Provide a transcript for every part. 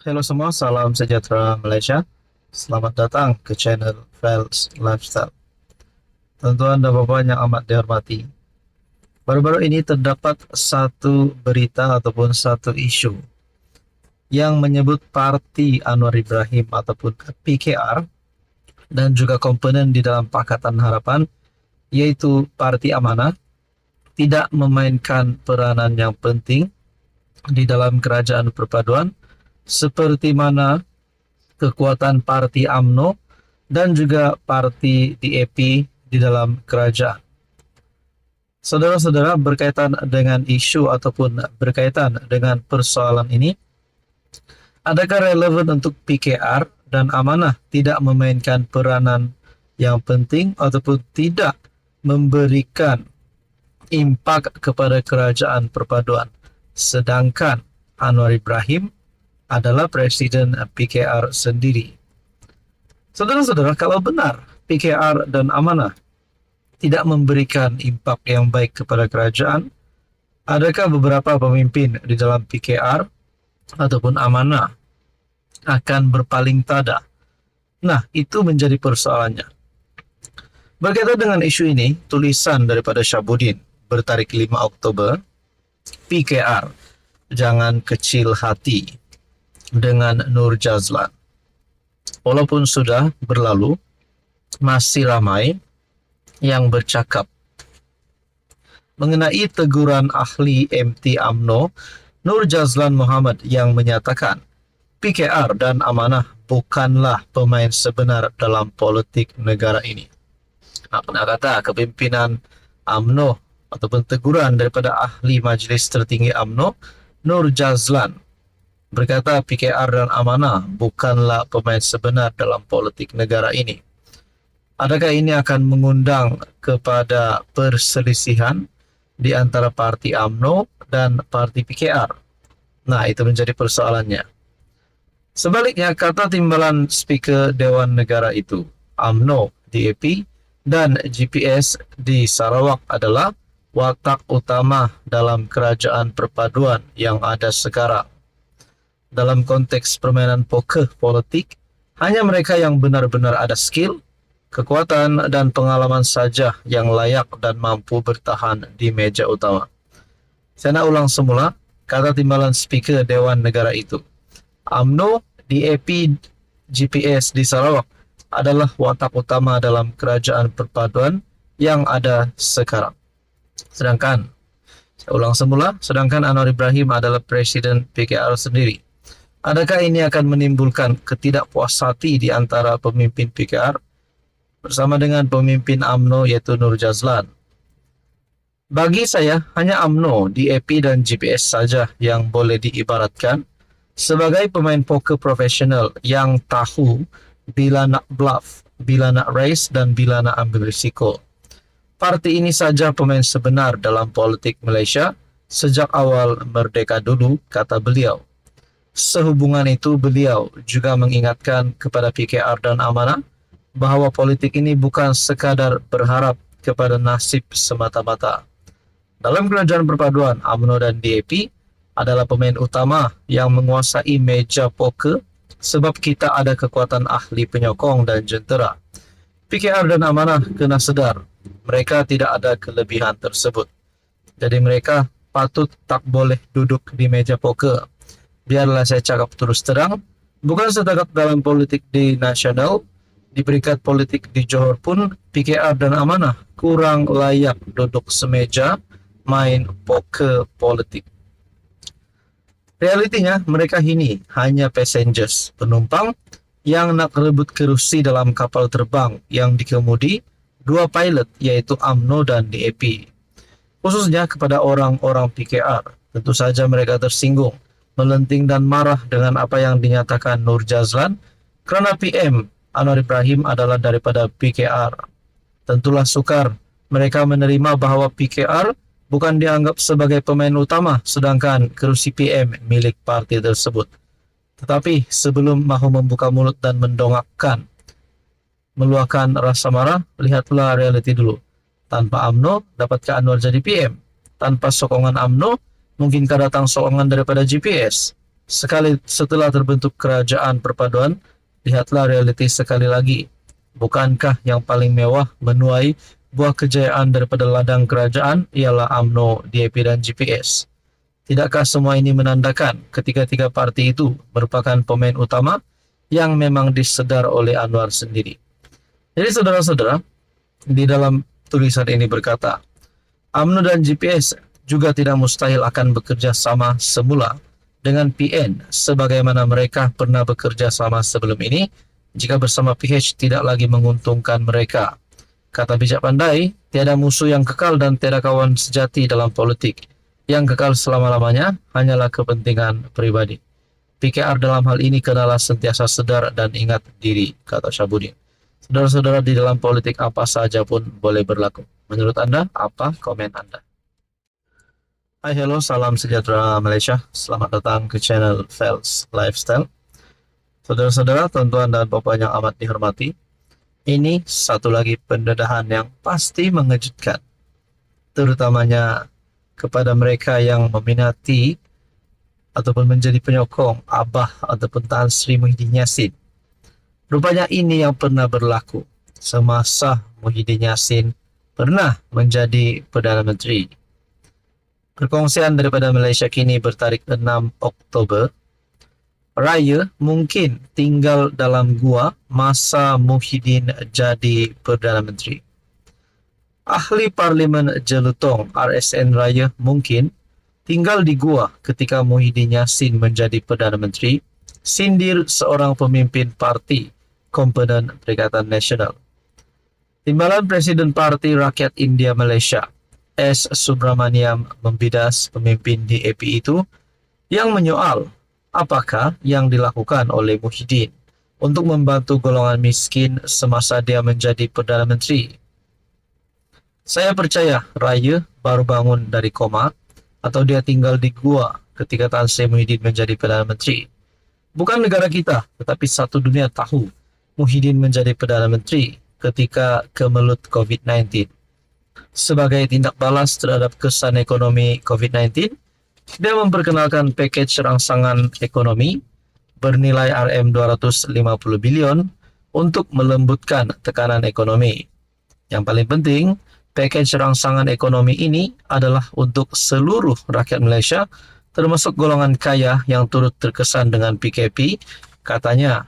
Halo semua, salam sejahtera Malaysia. Selamat datang ke channel Fels Lifestyle. Tuan-tuan dan puan yang amat dihormati, baru-baru ini terdapat satu berita ataupun satu isu yang menyebut parti Anwar Ibrahim ataupun PKR dan juga komponen di dalam Pakatan Harapan, yaitu Parti Amanah, tidak memainkan peranan yang penting di dalam kerajaan perpaduan seperti mana kekuatan Parti AMNO dan juga Parti DAP di dalam kerajaan. Saudara-saudara, berkaitan dengan isu ataupun berkaitan dengan persoalan ini, adakah relevan untuk PKR dan Amanah tidak memainkan peranan yang penting ataupun tidak memberikan impak kepada kerajaan perpaduan, sedangkan Anwar Ibrahim adalah presiden PKR sendiri? Saudara-saudara, kalau benar PKR dan Amanah tidak memberikan impak yang baik kepada kerajaan, adakah beberapa pemimpin di dalam PKR ataupun Amanah akan berpaling tada? Nah, itu menjadi persoalannya. Berkaitan dengan isu ini, tulisan daripada Syabudin bertarik 5 Oktober, PKR, jangan kecil hati dengan Nur Jazlan. Walaupun sudah berlalu, masih ramai yang bercakap mengenai teguran ahli MT UMNO Nur Jazlan Muhammad yang menyatakan PKR dan Amanah bukanlah pemain sebenar dalam politik negara ini. Pernah kata kepimpinan UMNO ataupun teguran daripada ahli Majlis Tertinggi UMNO Nur Jazlan berkata PKR dan Amanah bukanlah pemain sebenar dalam politik negara ini. Adakah ini akan mengundang kepada perselisihan di antara Parti UMNO dan Parti PKR? Nah, itu menjadi persoalannya. Sebaliknya, kata timbalan Speaker Dewan Negara itu, UMNO, DAP, dan GPS di Sarawak adalah watak utama dalam kerajaan perpaduan yang ada sekarang. Dalam konteks permainan poker politik, hanya mereka yang benar-benar ada skill, kekuatan, dan pengalaman saja yang layak dan mampu bertahan di meja utama. Saya nak ulang semula, kata timbalan Speaker Dewan Negara itu. UMNO, DAP, GPS di Sarawak adalah watak utama dalam kerajaan perpaduan yang ada sekarang. Sedangkan Anwar Ibrahim adalah Presiden PKR sendiri. Adakah ini akan menimbulkan ketidakpuas hati di antara pemimpin PKR bersama dengan pemimpin UMNO yaitu Nur Jazlan? Bagi saya, hanya UMNO, DAP, dan GPS saja yang boleh diibaratkan sebagai pemain poker profesional yang tahu bila nak bluff, bila nak raise, dan bila nak ambil risiko. Parti ini saja pemain sebenar dalam politik Malaysia sejak awal merdeka dulu, kata beliau. Sehubungan itu, beliau juga mengingatkan kepada PKR dan Amanah bahawa politik ini bukan sekadar berharap kepada nasib semata-mata. Dalam kerajaan perpaduan, UMNO dan DAP adalah pemain utama yang menguasai meja poker sebab kita ada kekuatan ahli penyokong dan jentera. PKR dan Amanah kena sedar, mereka tidak ada kelebihan tersebut. Jadi mereka patut tak boleh duduk di meja poker. Biarlah saya cakap terus terang, bukan setakat dalam politik di nasional, di peringkat politik di Johor pun PKR dan Amanah kurang layak duduk semeja main poker politik. Realitinya mereka ini hanya passengers, penumpang yang nak rebut kerusi dalam kapal terbang yang dikemudi dua pilot yaitu UMNO dan DAP. Khususnya kepada orang-orang PKR, tentu saja mereka tersinggung, melenting dan marah dengan apa yang dinyatakan Nur Jazlan kerana PM Anwar Ibrahim adalah daripada PKR. Tentulah sukar mereka menerima bahawa PKR bukan dianggap sebagai pemain utama sedangkan kerusi PM milik parti tersebut. Tetapi sebelum mahu membuka mulut dan mendongakkan, meluahkan rasa marah, lihatlah realiti dulu. Tanpa UMNO, dapatkah Anwar jadi PM? Tanpa sokongan UMNO, mungkinkah datang sokongan daripada GPS? Sekali setelah terbentuk kerajaan perpaduan, lihatlah realiti sekali lagi. Bukankah yang paling mewah menuai buah kejayaan daripada ladang kerajaan ialah UMNO, DAP dan GPS? Tidakkah semua ini menandakan ketiga-tiga parti itu merupakan pemain utama yang memang disedar oleh Anwar sendiri? Jadi saudara-saudara, di dalam tulisan ini berkata, UMNO dan GPS juga tidak mustahil akan bekerja sama semula dengan PN sebagaimana mereka pernah bekerja sama sebelum ini jika bersama PH tidak lagi menguntungkan mereka. Kata bijak pandai, tiada musuh yang kekal dan tiada kawan sejati dalam politik. Yang kekal selama-lamanya hanyalah kepentingan pribadi. PKR dalam hal ini kenalah sentiasa sedar dan ingat diri, kata Syahbudin. Saudara-saudara, di dalam politik apa saja pun boleh berlaku. Menurut Anda, apa komen Anda? Hai, hello, salam sejahtera Malaysia. Selamat datang ke channel Fels Lifestyle. Saudara-saudara, tuan-tuan dan puan yang amat dihormati, ini satu lagi pendedahan yang pasti mengejutkan, terutamanya kepada mereka yang meminati ataupun menjadi penyokong Abah ataupun Tan Sri Muhyiddin Yassin. Rupanya ini yang pernah berlaku semasa Muhyiddin Yassin pernah menjadi Perdana Menteri. Perkongsian daripada Malaysia kini bertarikh 6 Oktober. Raya mungkin tinggal dalam gua masa Muhyiddin jadi Perdana Menteri. Ahli Parlimen Jelutong RSN Raya mungkin tinggal di gua ketika Muhyiddin Yassin menjadi Perdana Menteri, sindir seorang pemimpin parti komponen Perikatan Nasional. Timbalan Presiden Parti Rakyat India Malaysia S. Subramaniam membidas pemimpin DAP itu yang menyoal apakah yang dilakukan oleh Muhyiddin untuk membantu golongan miskin semasa dia menjadi Perdana Menteri. Saya percaya Raya baru bangun dari koma atau dia tinggal di gua ketika Tan Sri Muhyiddin menjadi Perdana Menteri. Bukan negara kita, tetapi satu dunia tahu Muhyiddin menjadi Perdana Menteri ketika kemelut COVID-19. Sebagai tindak balas terhadap kesan ekonomi COVID-19, dia memperkenalkan pakej rangsangan ekonomi bernilai RM250 bilion untuk melembutkan tekanan ekonomi. Yang paling penting, pakej rangsangan ekonomi ini adalah untuk seluruh rakyat Malaysia, termasuk golongan kaya yang turut terkesan dengan PKP, katanya.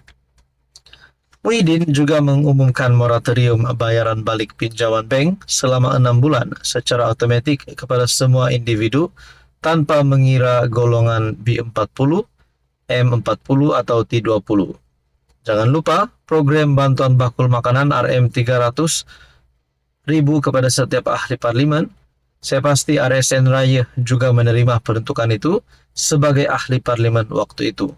Muhyiddin juga mengumumkan moratorium bayaran balik pinjaman bank selama 6 bulan secara automatik kepada semua individu tanpa mengira golongan B40, M40 atau T20. Jangan lupa program bantuan bakul makanan RM300 ribu kepada setiap ahli parlimen. Saya pasti RSN Raya juga menerima peruntukan itu sebagai ahli parlimen waktu itu.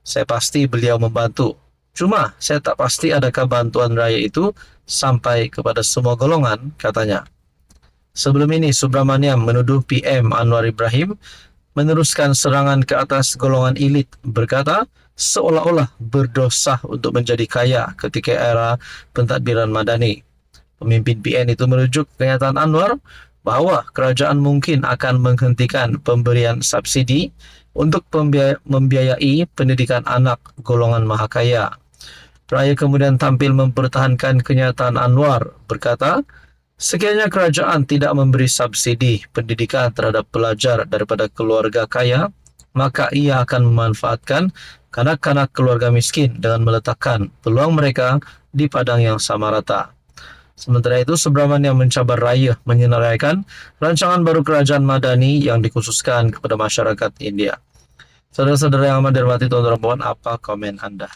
Saya pasti beliau membantu. Cuma saya tak pasti adakah bantuan raya itu sampai kepada semua golongan, katanya. Sebelum ini Subramaniam menuduh PM Anwar Ibrahim meneruskan serangan ke atas golongan elit, berkata seolah-olah berdosa untuk menjadi kaya ketika era pentadbiran Madani. Pemimpin PN itu merujuk pernyataan Anwar bahwa kerajaan mungkin akan menghentikan pemberian subsidi untuk membiayai pendidikan anak golongan mahakaya. Raya kemudian tampil mempertahankan kenyataan Anwar, berkata, sekiranya kerajaan tidak memberi subsidi pendidikan terhadap pelajar daripada keluarga kaya, maka ia akan memanfaatkan kanak-kanak keluarga miskin dengan meletakkan peluang mereka di padang yang sama rata. Sementara itu, Subramaniam mencabar Raya menyenaraikan rancangan baru kerajaan Madani yang dikhususkan kepada masyarakat India. Saudara-saudara yang amat dihormati, tuan-tuan dan puan, apa komen Anda?